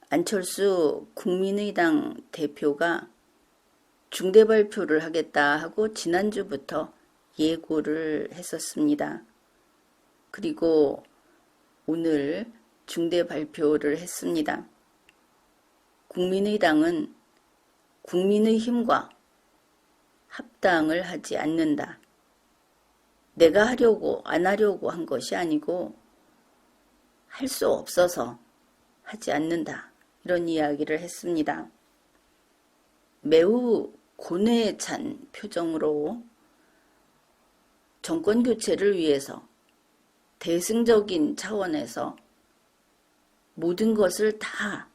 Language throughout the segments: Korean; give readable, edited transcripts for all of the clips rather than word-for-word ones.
안철수 국민의당 대표가 중대 발표를 하겠다 하고 지난주부터 예고를 했었습니다. 그리고 오늘 중대 발표를 했습니다. 국민의당은 국민의힘과 합당을 하지 않는다. 내가 하려고 안 하려고 한 것이 아니고 할 수 없어서 하지 않는다. 이런 이야기를 했습니다. 매우 고뇌에 찬 표정으로 정권 교체를 위해서 대승적인 차원에서 모든 것을 다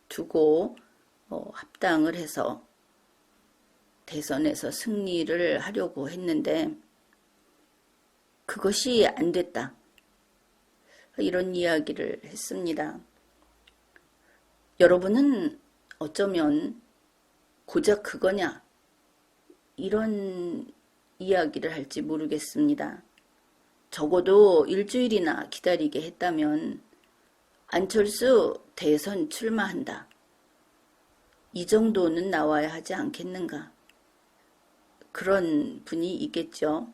두고 합당을 해서 대선에서 승리를 하려고 했는데 그것이 안 됐다. 이런 이야기를 했습니다. 여러분은 어쩌면 고작 그거냐? 이런 이야기를 할지 모르겠습니다. 적어도 일주일이나 기다리게 했다면 안철수 대선 출마한다. 이 정도는 나와야 하지 않겠는가? 그런 분이 있겠죠.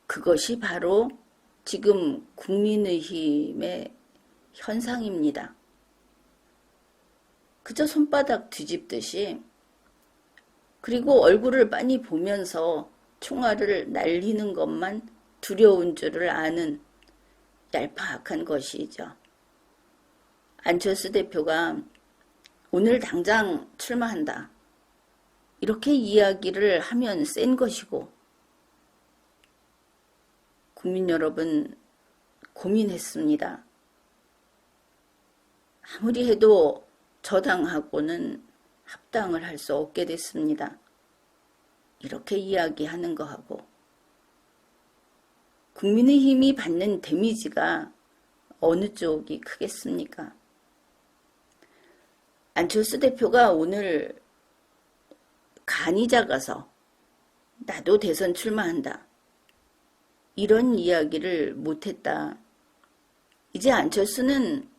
그것이 바로 지금 국민의힘의 현상입니다. 그저 손바닥 뒤집듯이 그리고 얼굴을 빤히 보면서 총알을 날리는 것만 두려운 줄을 아는 얄팍한 것이죠. 안철수 대표가 오늘 당장 출마한다. 이렇게 이야기를 하면 센 것이고 국민 여러분 고민했습니다. 아무리 해도 저당하고는 합당을 할 수 없게 됐습니다. 이렇게 이야기하는 거하고 국민의힘이 받는 데미지가 어느 쪽이 크겠습니까? 안철수 대표가 오늘 간이 작아서 나도 대선 출마한다. 이런 이야기를 못했다. 이제 안철수는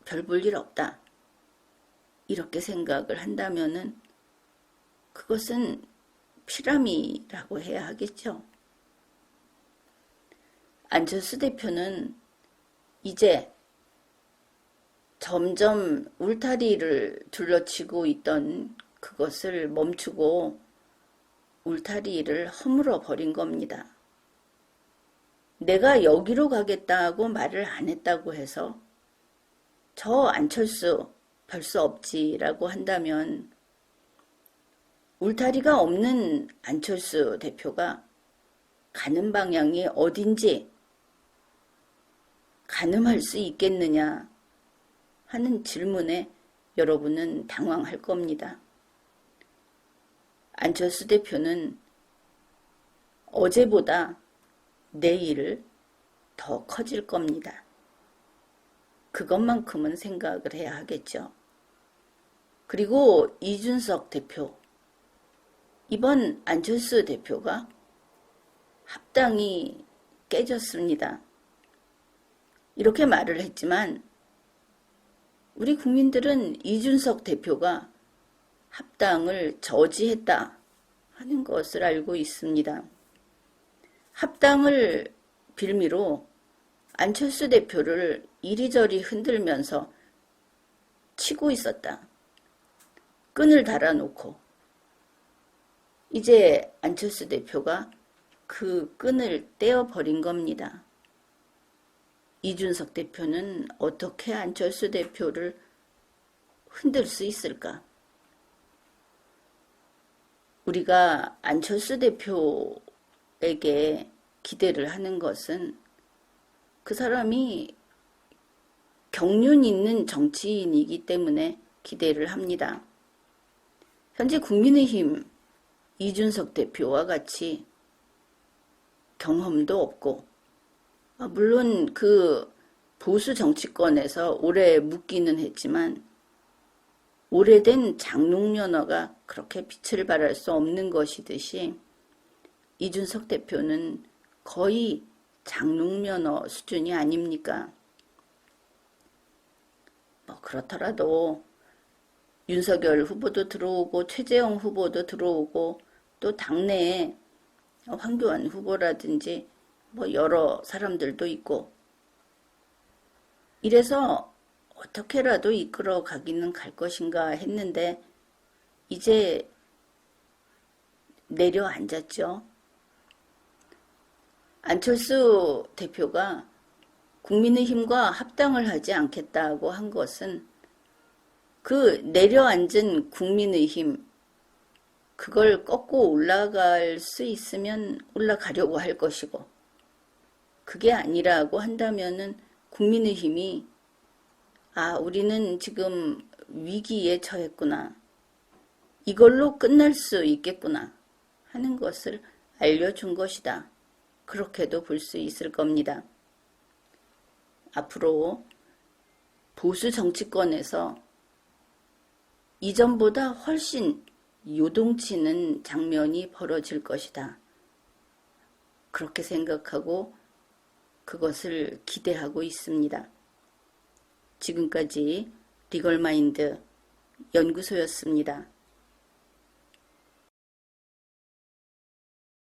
별 볼 일 없다. 이렇게 생각을 한다면은 그것은 피라미라고 해야 하겠죠. 안철수 대표는 이제 점점 울타리를 둘러치고 있던 그것을 멈추고 울타리를 허물어 버린 겁니다. 내가 여기로 가겠다고 말을 안 했다고 해서 저 안철수 별 수 없지라고 한다면 울타리가 없는 안철수 대표가 가는 방향이 어딘지 가늠할 수 있겠느냐 하는 질문에 여러분은 당황할 겁니다. 안철수 대표는 어제보다 내일 더 커질 겁니다. 그것만큼은 생각을 해야 하겠죠. 그리고 이준석 대표, 이번 안철수 대표가 합당이 깨졌습니다. 이렇게 말을 했지만 우리 국민들은 이준석 대표가 합당을 저지했다 하는 것을 알고 있습니다. 합당을 빌미로 안철수 대표를 이리저리 흔들면서 치고 있었다. 끈을 달아놓고 이제 안철수 대표가 그 끈을 떼어버린 겁니다. 이준석 대표는 어떻게 안철수 대표를 흔들 수 있을까? 우리가 안철수 대표에게 기대를 하는 것은 그 사람이 경륜 있는 정치인이기 때문에 기대를 합니다. 현재 국민의힘 이준석 대표와 같이 경험도 없고 물론 그 보수 정치권에서 오래 묵기는 했지만 오래된 장롱면허가 그렇게 빛을 발할 수 없는 것이듯이 이준석 대표는 거의 장롱면허 수준이 아닙니까? 뭐 그렇더라도 윤석열 후보도 들어오고 최재형 후보도 들어오고 또 당내에 황교안 후보라든지 뭐 여러 사람들도 있고 이래서 어떻게라도 이끌어 가기는 갈 것인가 했는데 이제 내려앉았죠. 안철수 대표가 국민의힘과 합당을 하지 않겠다고 한 것은 그 내려앉은 국민의힘 그걸 꺾고 올라갈 수 있으면 올라가려고 할 것이고 그게 아니라고 한다면은 국민의힘이 우리는 지금 위기에 처했구나. 이걸로 끝날 수 있겠구나 하는 것을 알려준 것이다. 그렇게도 볼 수 있을 겁니다. 앞으로 보수 정치권에서 이전보다 훨씬 요동치는 장면이 벌어질 것이다. 그렇게 생각하고 그것을 기대하고 있습니다. 지금까지 리걸마인드 연구소였습니다.